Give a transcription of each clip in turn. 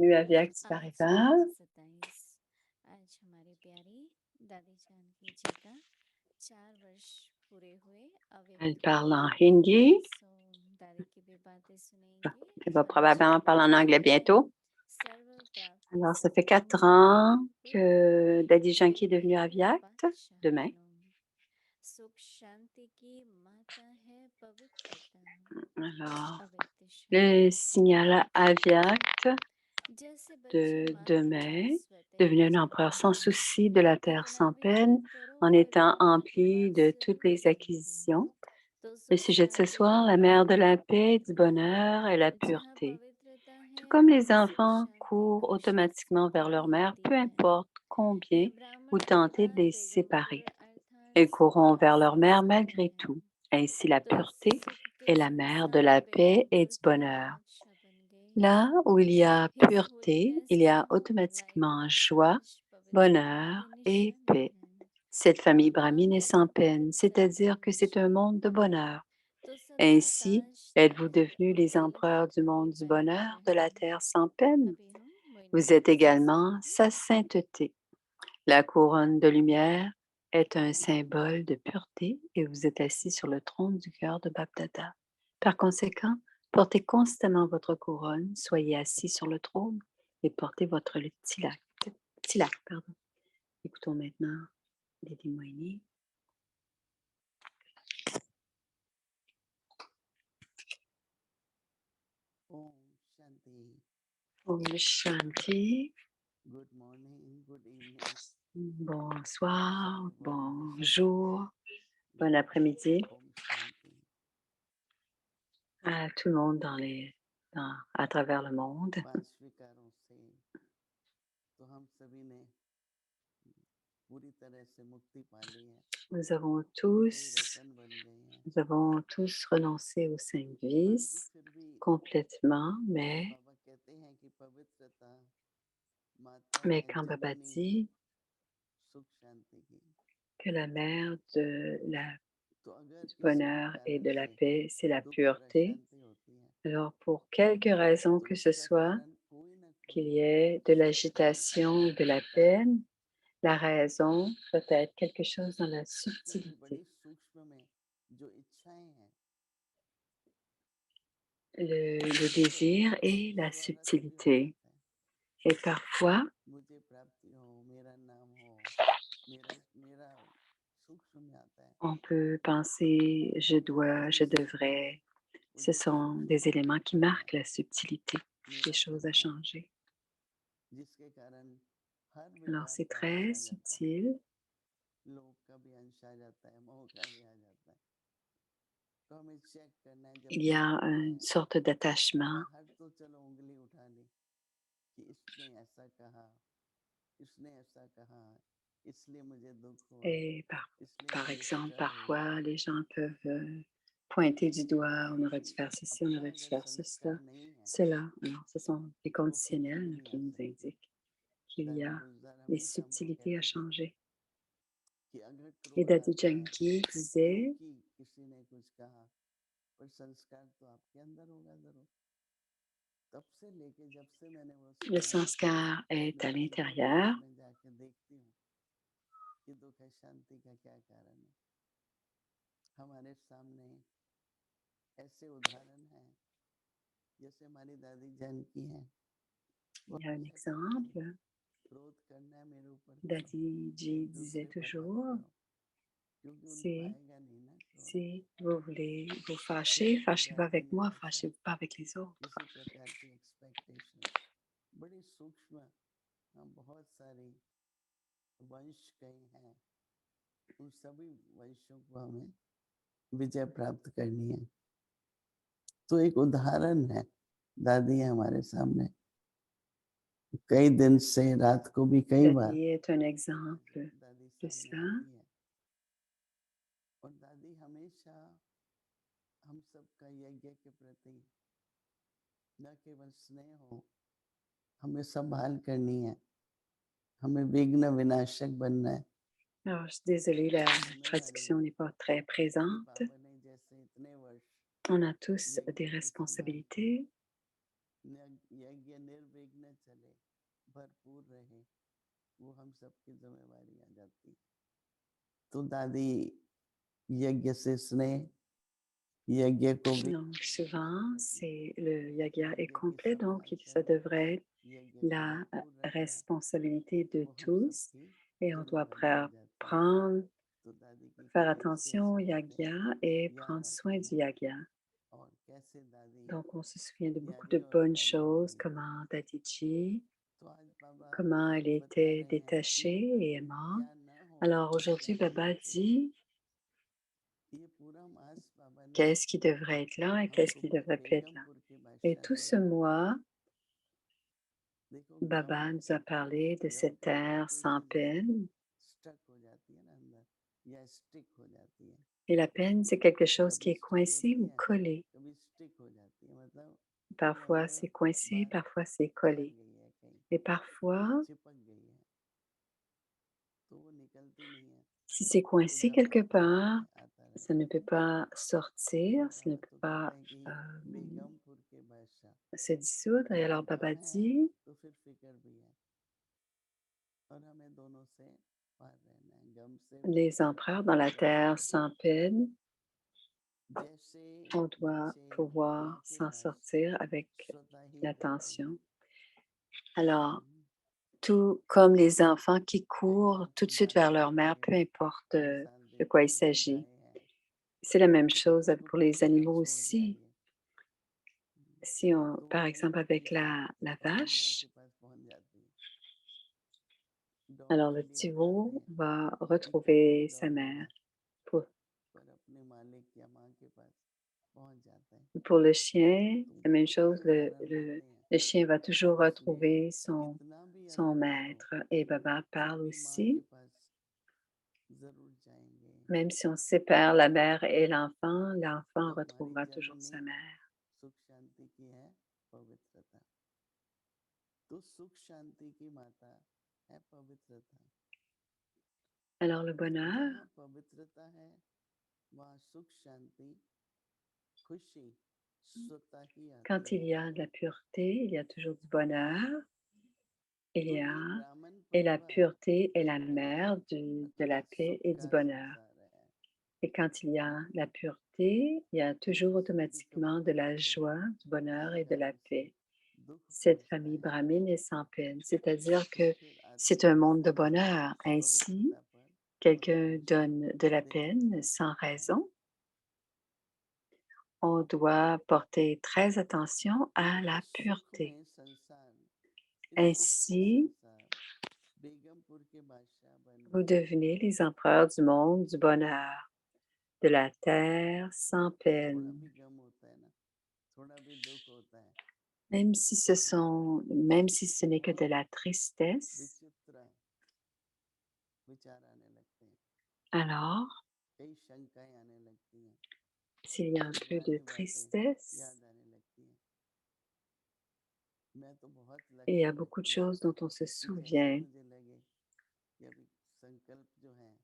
bienvenue à Via Paribas. आज हमारी प्यारी दादी जानकी जी का 4 वर्ष पूरे हुए Elle अव्यक्त parle होने en के। hindi. सो दादी की भी बातें सुनेंगे। Elle va आज probablement parler en anglais हमारी bientôt. सर्व प्राप्ति Alors, ça fait सिद्धिम 4 ans que बुद्धिर्बल Daddy Janki est devenu à Viac demain. विद्या सुख शांति की माता है पवित्रता Alors, अव्यक्त le श्लोक। signal Aviac जैसे बच्चे de माँ के demain, पास स्वतः devenu ही un जाते empereur sans हैं, souci de la terre इतना sans peine, विचार करो en हर étant पल empli de रहस्य toutes les अनुभूति। acquisitions. तो Le सुख sujet de ce शांति soir, की la mère de la माता है paix, du पवित्रता। bonheur et la जहाँ pureté. पवित्रता Tout है comme les वहाँ सुख enfants शांति courent खुशी automatiquement vers leur समृद्धि mère, होती peu है। importe ये combien vous ब्राह्मण tentez de परिवार les séparer. दिगंबर अर्थात Ils सुख courront का vers leur mère संस्कार malgré है। tout. Ainsi, la तो pureté सुख के est la mère de संसार la में paix et du दुर्गा bonheur. कामाक्षा बन गई। Là où il y a His pureté, holiness il y का a लाइट automatiquement joie, प्रकाश पवित्रता bonheur की et निशानी paix. है। Cette famille माँ brahmine est sans peine, पवित्रता की c'est-à-dire que c'est un निशानी monde de है। bonheur. तो सदा Ainsi, ताज êtes-vous तख्त devenus और les तिलक empereurs du भी monde du पहने bonheur, de रहें। la terre sans peine? अभी हम मोइनी Vous êtes दादी से également सुनेंगे। sa sainteté. La couronne de lumière est un symbole de pureté et vous êtes assis sur le trône du cœur de Baptata. Par conséquent, portez constamment votre couronne, soyez assis sur le trône et portez votre tilak. Tilak, pardon. Écoutons maintenant Lady Moini. Om Shanti. Om Shanti. Good morning, good evening. Bonsoir, Everyone bonjour, is bon après-midi Om Shanti. à tout le monde à travers le monde. 5 विकारों से तो हम सभी ने पूरी तरह से मुक्ति पा ली है। Nous avons कोई tous, रतन बन गए हैं। nous avons tous renoncé aux 5 परंतु vices फिर भी complètement, mais, बाबा कहते हैं कि पवित्रता माता mais है quand Baba जननी dit सुख शांति की, que la mère तो अगर du किसी भी bonheur et कारण de la से paix, c'est la दुख और pureté, अशांति होती है alors pour quelque raison तो que ce उसका soit, कारण कोई ना qu'il कोई y ait de सूक्ष्म l'agitation ou de la होता है। peine, la raison peut être quelque chose dans la उसमें भी subtilité. बड़ी सूक्ष्म में जो इच्छाएं हैं Le कभी कभी désir et तो la बाबा से भी हो subtilité. जाता है, Et parfois, मुझे प्राप्ति हो, मेरा नाम हो, मेरा मेरा सूक्ष्म में आता है। on peut penser je dois, je devrais. Ce मुझे sont सूक्ष्म des में éléments qui करना marquent है, la subtilité, des मेरा choses à करना है, changer. जिसके कारण हर Alors विकार c'est का अंश très आ जाता है, subtil. लोभ का भी अंश आ जाता है, मोह का भी आ जाता है। तो हमें चेक करना है जब Il y a देखते une हैं sorte d'attachement बाहर तो चलो उंगली उठा ली कि इसने ऐसा कहा, इसने ऐसा कहा, इसलिए मुझे दुख हुआ, et इसलिए par मुझे exemple, सजा हुई। parfois les gens peuvent pointer du doigt, on aurait dû faire ceci, on अपना aurait dû अगर faire cela, संस्कार नहीं है cela. Alors ce sont les तो फिर conditionnels मुक्ति नहीं qui आ nous सकती। indiquent qu'il y दादी a गुलजार des हमेशा हमको subtilités à कहते थे changer. कि अगर Et क्रोध Daddy आता है Janki disait क्योंकि किसी ने कुछ कहा, पर संस्कार तो आपके अंदर होगा जरूर। तब से लेके जब से मैंने वो le सुना है, sanskar est à मेरे अंदर ही l'intérieur. में जाके देखती हूँ कि दुख है शांति का क्या कारण है। हमारे सामने ऐसे उदाहरण हैं जैसे हमारी दादी जानकी हैं, वो Il y a un हमेशा कहती थी exemple. क्रोध करना है मेरे ऊपर करो, Daddy Ji एक disait दूसरे पर मत toujours, करो, क्योंकि उनको c'est आएगा नहीं ना क्रोध। si vous voulez vous किसी fâcher, fâchez-vous प्रकार की avec moi, निराशा, fâchez-vous pas avec les autres. किसी प्रकार की एक्सपेक्टेशन, बड़ी सूक्ष्म, हम बहुत सारी वंश कहे हैं, उन सभी वंशों को हमें विजय प्राप्त करनी है। तो एक उदाहरण है, दादी है हमारे सामने, कई दिन से रात को भी कई बार Daddy est un exemple दादी de सामने cela. आती है और दादी हमेशा हम सबका यज्ञ के प्रति न केवल स्नेह हो, हमें संभाल करनी है, हमें विघ्न विनाशक बनना है। Alors, je suis désolée, la जिम्मेवारी traduction n'est pas très कि présente. बाबा ने जैसे इतने वर्ष On a tous यज्ञ des को संभाल के responsabilités. यज्ञ निर्विघ्न चले, भरपूर रहे, वो हम सबकी जिम्मेवारी आ जाती। तो दादी यज्ञ से स्नेह, यज्ञ को भी Donc, souvent, le yagya est यज्ञ की complet, donc ça सफलता, devrait être यज्ञ को la भरपूर रखना, responsabilité de वो हम tous सबकी et on doit जिम्मेवारी आ जाती है। prendre, तो दादी की faire कौन सी attention au ऐसी बातें yagya et याद prendre soin आती du हैं yagya. और कैसे दादी Donc, on se souvient de beaucoup प्यारी de और bonnes प्यारी हो choses, गई। comment Dadiji, तो आज बाबा comment elle बता était रहे हैं कि détachée et aimante. क्या न हो Alors और aujourd'hui, क्या Baba होना चाहिए। dit ये पूरा मास बाबा ने qu'est-ce qui devrait être là et qu'est-ce हमको qui devrait plus être là. Begampur के Et बादशाह tout ने ce mois, देखो गम Baba nous a parlé de गम cette कहते हैं terre कोई sans चीज peine. स्टक हो जाती है ना अंदर या स्टिक हो जाती है। Et la peine, c'est quelque chose qui कभी est स्टक coincé होती ou है, collé. कभी स्टिक हो जाती है, मतलब वो Parfois, अंदर c'est coincé, बात parfois, c'est अटक collé. गई है कहीं, Et parfois, चिपक गई है, तो वो निकलती नहीं है। si c'est तो coincé गम quelque आता part, रहता है, आता ça ne रहता peut है। pas तो sortir, ça ne बाबा peut तो pas कहते हैं कि बेगमपुर के बादशाह, se dissoudre. Et alors, तो गम Baba है dit, तो फिर फिक्र भी है, और हमें दोनों से पार रहना है, गम से भी les empereurs dans la फिक्र से terre भी। sans peine, जैसे on doit बच्चे माँ pouvoir के s'en पास sortir avec स्वतः ही दौड़ते l'attention. हैं। Alors, tout comme les enfants qui courent tout de suite vers दादी leur के mère, लिए peu importe 2 साल de quoi il देखिए, 2 s'agit. गायें हैं, C'est la même chose उसको pour les कहीं ना animaux छोड़ के aussi. आइए, Si on, तो वो par कहीं exemple, ना avec कहीं से la अपनी माँ के vache, पास पहुंच जाती है। डॉग alors के le लिए petit हो जाते veau हैं va कि कहाँ retrouver sa दौड़ेगा, mère. Pour, पर अपने मालिक या माँ के पास पहुंच जाता है। pour le chien, तो la même बहुत से chose, उदाहरण होते हैं, le chien va toujours इसलिए retrouver कितना भी son अंधकार हो, maître. Et Baba फिर parle भी माँ के aussi, पास जरूर जाएंगे। même si on sépare la mère et l'enfant तो हमारी retrouvera toujours जननी sa mère. सुख शांति की है पवित्रता, तो सुख शांति की माता है पवित्रता। Alors le bonheur, जहाँ पवित्रता है वहाँ सुख शांति खुशी स्वतः ही आती quand il है। y a de la pureté, il y a toujours du bonheur. Il तो y a, ये ब्राह्मण et la परिवार pureté est la एक mère de la paix सुख et du का bonheur. संसार है। Et quand il y a la pureté, il y a toujours किसी से भी कभी automatiquement de la पूछो joie, du bonheur किस et de la कारण से paix. दुख Cette पहुंचता famille है, brahmine est sans peine, c'est-à-dire तो que फिर c'est आती un है monde de bonheur. उस Ainsi, पवित्रता पर quelqu'un हमेशा donne de la ध्यान peine देना sans पड़ता है। raison. On doit porter très attention à तो la इस सुख pureté. में संसार, इस सुख से Ainsi, संसार बेगमपुर के बादशाह बन vous गए। devenez les empereurs du monde du bonheur, de la terre sans थोड़ा peine. भी गम होता है ना, थोड़ा भी दुख होता है, Même si même si ce n'est que de la tristesse, विचित्र विचार आने लगते हैं, alors, कई शंकाएं आने लगती हैं, s'il y a un कई peu de पुरानी बातें tristesse, याद आने लगती हैं। मैं तो बहुत et il y lucky a beaucoup de व्यक्ति choses dont on se कि जैसे souvient. मुझे लगे कि अभी संकल्प जो हैं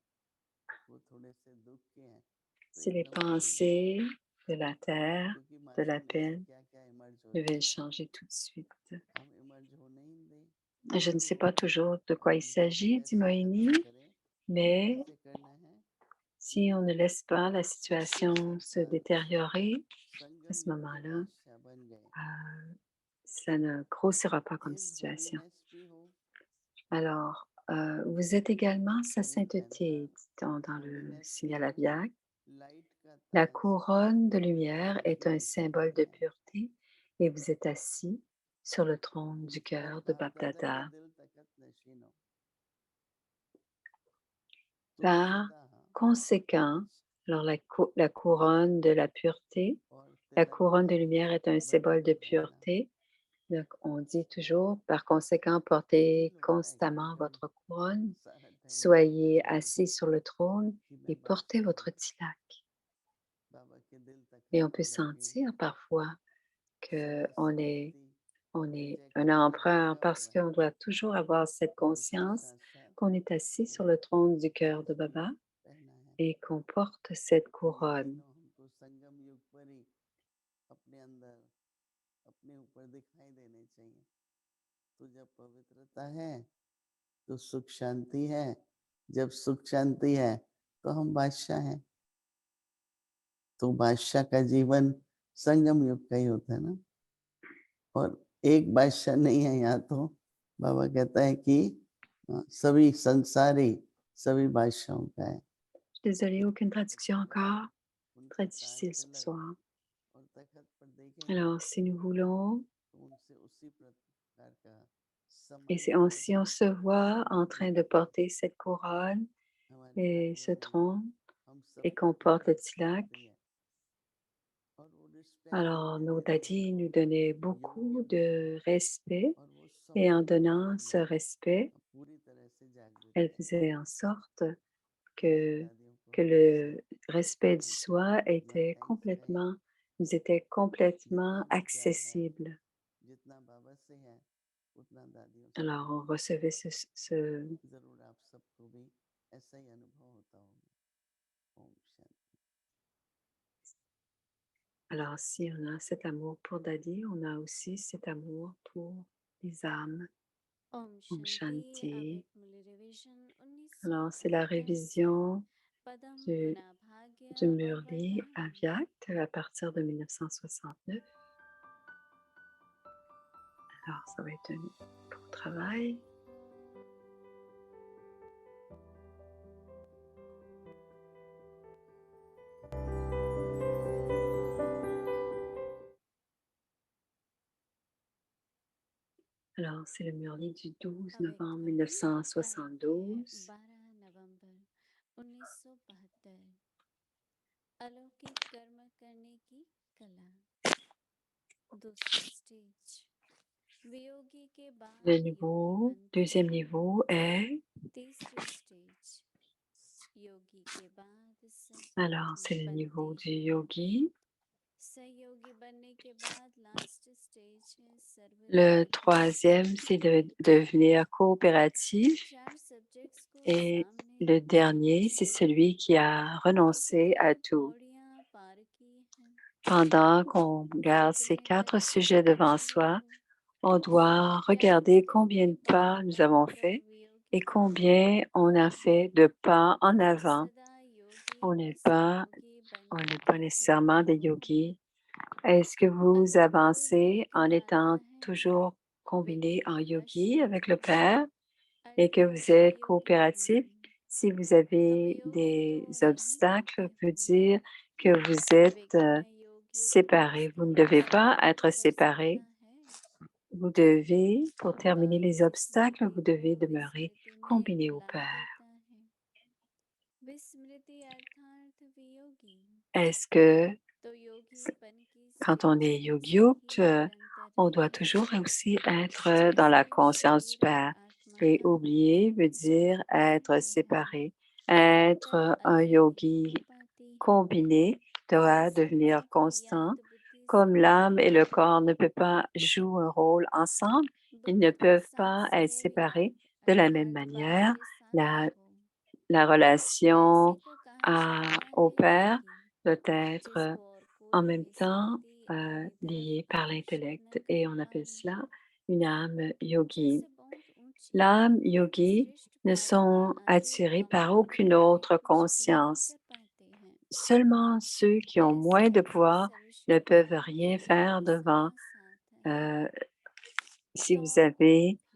वो थोड़े से दुख के हैं, तो Si les एकदम बदल जाए, pensées de la terre, क्योंकि de la मालूम नहीं है peine, क्या क्या इमर्ज हो devaient जाता है। changer tout de suite. हम इमर्ज होने ही दें, Je ne sais pas toujours de और quoi il हम सब s'agit, dit कैसे Moïni, खत्म करें, mais कैसे करना है। si on ne laisse pas la इसके situation se साथ साथ détériorer, à संगम ce युग के moment-là, बादशाह बन गए। ça ne grossira pas comme his situation. Holiness भी हो, Alors, vous êtes également sa कहीं कहना sainteté, dit dans le holiness भी signal हो, Aviac. लाइट का La ताज couronne de lumière हमारे est un सिर पे symbole de है। pureté et vous êtes assis sur le trône du और cœur de बाप दादा के Bapdada. दिल तखत नशीन हो, तो Par सदा conséquent, alors la couronne de la pureté, और la तिलक couronne de में lumière est un बने symbole de हुए रहना। pureté. Donc, on dit toujours, par conséquent, feel portez होता है कभी constamment कभी votre couronne, सारा टाइम लगता soyez है assis sur le trône कि et मैं portez बादशाह votre हूँ, tilak. बाबा के दिल Et तखत on peut पे बैठे हूँ, sentir parfois सदा qu'on est, स्फूर्ति on est un जयकारा empereur लगा parce हुआ है। qu'on doit toujours avoir cette और उसके conscience साथ साथ qu'on est assis sur le trône du cœur de ताज भी Baba पहना है। et qu'on porte cette तो ये couronne. तीनों हमको संगम युग पर ही अपने अंदर अपने ऊपर दिखाई देने चाहिए। तो जब पवित्रता है तो सुख शांति है, जब सुख शांति है तो हम बादशाह हैं। तो बादशाह का जीवन संगम युग का ही होता है ना। और एक बादशाह नहीं है यहाँ, तो बाबा कहता है कि सभी संसारी सभी बादशाहों का है। Désolée, aucune traduction encore. उनके Très ताज difficile ce तिलक soir. और तखत पर देखेंगे Alors, si nous voulons, तो उनसे उसी प्रकार का et संबंध si on se voit en train de porter cette couronne हमारी et दादियों ce ने trône हम et सबको qu'on porte le बहुत tilak, दी है। और वो रिस्पेक्ट alors nos देते थे dadis nous donnaient योग्य beaucoup बनाते de respect और वो et en सम्मान donnant ce भावना respect, पूरी तरह से जागृत elles थी। faisaient en sorte हमारी que, दादियों को que हमेशा le respect du soi इतना était थैंक्स कहें nous était complètement जितना भी प्यार है, accessible. जितना बाबा से है उतना दादियों से Alors, on नहीं। recevait जरूर आप सबको भी ऐसा ही अनुभव होता होगा। ओम Shanti. Alors, si on a cet amour pour Daddy, on a aussi cet amour pour les âmes. ओम Om शांति। Shanti. अव्यक्त मूल्य रिवीजन Alors, c'est la 1965 révision पदम du, पुनः भाग्य du और Murli à वरदान। Vyakt à partir de 1969. Alors, ça va être un bon travail. Alors, c'est le Murli du 12 अव्यक्त novembre मूल्य तारीख 1972. 12 नवंबर 1972। अलौकिक कर्म करने की कला। दूसरा स्टेज। वियोगी के बाद Le योगी बनते deuxième हैं। niveau est, तीसरी स्टेज। योगी के बाद alors सहयोगी c'est le बनते niveau du हैं। yogi. सहयोगी बनने के बाद लास्ट स्टेज है Le सर्वयोगी। troisième, c'est de devenir coopératif. चार सब्जेक्ट्स को Et सामने le dernier, रखते c'est हुए celui qui a renoncé à कितनी tout. पौड़ियां पार की हैं। Pendant qu'on garde ces कितने 4 sujets पत्थरों devant सीढ़ी soi, को on doit क्या regarder combien स्थिति de pas nous avons fait Viyogi et था। combien on a fait de pas en avant. सदा योगी On व n'est सहयोगी बन pas के nécessairement des चलते हैं। yogis. Est-ce que vous अगर कोई avancez भटक en रहा étant है toujours combiné en yogi avec le Père et que vous अर्थात êtes अयोगी coopératif? होंगे Si vous तो avez वियोगी तो des नहीं हो obstacles, veut पाते। dire que vous वे êtes क्या योगियों की séparés. Vous ne अवस्था devez को pas प्राप्त être कर séparés. सकता है। Vous devez, pour terminer बाबा les obstacles, स्मृति vous को devez demeurer विस्मृति में combinés au ला Père. देता है। विस्मृति अर्थात वियोगी। Est-ce que तो योगीपन की quand on स्टेज est ऐसे yogi, ही निरंतर on doit रहेगी toujours aussi être dans la जैसे conscience du शरीर और Père? आत्मा Et का oublier veut dire être ऐक्य है। séparé. तब Être un अलग नहीं yogi हो पाती है। combiné doit जैसे devenir मन की constant. याद बुद्धि Comme से l'âme et le अलग corps ne नहीं peuvent होती। pas jouer un rôle ensemble, ils ne बुद्धि को peuvent pas सांस être ले séparés. लेना De la même अर्थात बाप manière, से la, सांस हो। la ऐसे relation को कहा जाता au है Père योगी doit être जिसको और en कोई même temps विस्मृति आदि तरफ lié par आकर्षित न l'intellect कर et on appelle पाए। cela une âme yogi. जैसे बहुत ऊंची L'âme और yogi श्रेष्ठ ne क्वालिटी sont आदि attirés कम par पावर aucune वाले autre कुछ भी नहीं conscience. कर पाते हैं। Seulement ceux qui ont ऐसे moins de ऐसे pouvoir ne सर्वशक्ति peuvent वाले rien faire योगी devant. सदा साथ हैं। Si तो vous और कोई avez भी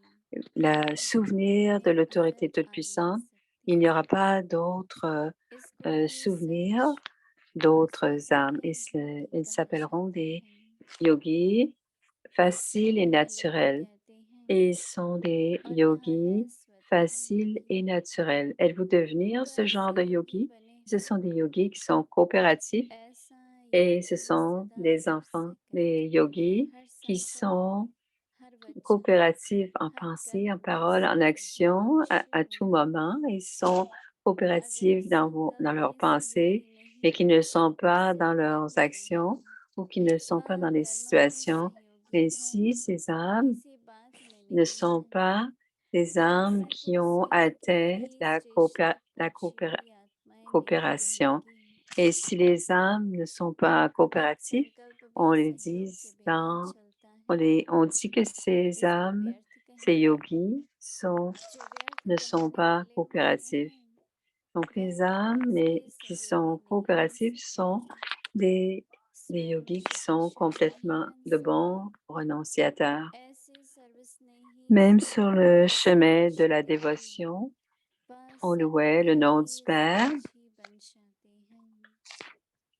le souvenir de उन्हें l'autorité अंदर toute आ नहीं puissante, il सकती। n'y aura pas d'autres इसको ही souvenirs सहज d'autres âmes. स्वाभाविक बुद्धि Ils कहा s'appelleront जाता des है। yogis faciles et इन्हें अलौकिक naturels. कहते हैं Et ils sont des और यह है yogis स्वतः faciles योगी। et naturels. Êtes-vous devenir तो ce genre ऐसे de योगी yogi? बने Ce हैं। sont des yogis qui sont coopératifs ऐसा et ce योगी sont सदा des enfants, सबसे des करीब yogis हर qui संकल्प sont हर वचन coopératifs en हर pensée, en कर्म में parole, en संकल्प action, अवश्य à tout होगा। moment. Ils sont अगर coopératifs dans संकल्प leurs में pensées, सहयोगी mais नहीं qui ne sont तो pas dans leurs सहकर्मी नहीं। actions ou qui ne sont pas वह dans les कर्म में situations. सहयोगी Mais है si ces âmes किसी बात में ne नहीं sont है। pas des âmes ऐसे qui को ont सहयोगी atteint की la, श्रेष्ठ la अच्छी आत्माएं नहीं coopération. कहेंगी। Et si les âmes ne sont pas coopératifs, संकल्प on भी les सहयोग dit के बिना dans चलता On dit que ces इसको âmes, व्यर्थ ces कहें yogis जो व्यर्थ ne sont कहलाने pas वाले होते coopératifs. हैं Donc, वह les âmes qui इसके sont सहयोगी नहीं हो coopératifs sont सकते des, des स्वयं yogis qui शुद्ध sont शुद्ध नहीं complètement बन de सकते bons renonciateurs. ऐसे सर्वस्नेही Même sur le सर्वज्ञ chemin de la सर्वशक्तिशाली dévotion, वह on louait le nom du सर्वग्राही Père. समझी बन जाते हैं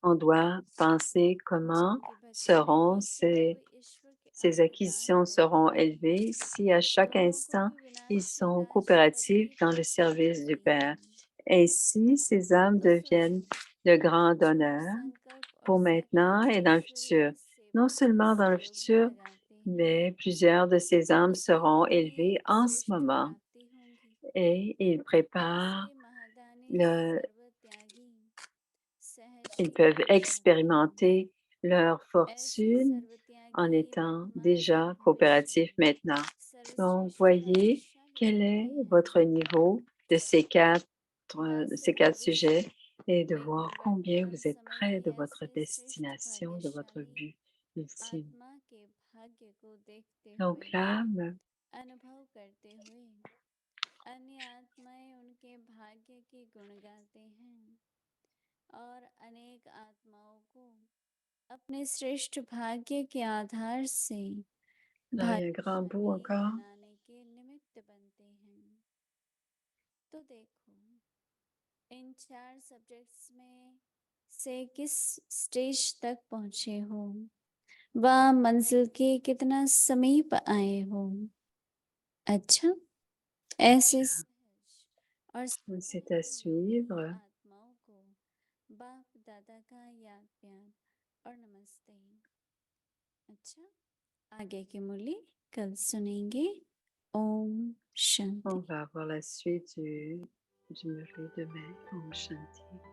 On doit penser comment जिनकी भक्ति में seront भी सदैव ईश्वर के ces अनुदान acquisitions seront रहते हैं élevées si à chaque दोनों को instant भी ils विनाश के sont नाश पद coopératifs ही dans le प्राप्त service du होते Père. हैं Ainsi, ces âmes तो deviennent सोचिए de grands जो donneurs संकल्प और pour maintenant साकार et dans le ईश्वरीय futur. Non सेवा में seulement dans le सहयोग भी futur, लगाते हैं mais plusieurs de ces âmes वे seront कितने élevées en ce श्रेष्ठ moment प्राप्ति होंगी et ils préparent ऐसे महादानी le, सर्वत्यागी ils सहर्ष peuvent बन जाते हैं expérimenter leur ऐसे fortune en सर्वत्यागी étant वर्तमान में déjà हमेशा coopératifs maintenant. Donc, सर्वश्रेष्ठ voyez भाग्यशाली quel est होते हैं votre niveau de वह ces quatre सर्वभविष्य sujets et de में भी voir combien वर्तमान vous êtes समय près की de votre ऐसे श्रेष्ठ destination, de votre भाग्यशाली but ultime. आत्मा के भाग्य को देखते Donc, हुए l'âme, अनुभव करते हुए अन्य आत्माएं उनके भाग्य के गुण गाते हैं और अनेक आत्माओं को अपने श्रेष्ठ भाग्य के आधार से là, il y a un grand bout भाग्यशाली encore. बनाने के निमित्त बनते हैं तो देखो इन 4 सब्जेक्ट्स में से किस स्टेज तक पहुंचे हो वह मंजिल के कितना समीप आए हो अच्छा ऐसे सहज और C'est सरल à योगी suivre. आत्माओं को बाप दादा का याद प्यार और नमस्ते अच्छा आगे की मुरली कल सुनेंगे ओम Shanti On va avoir la suite du murli demain. Om Shanti.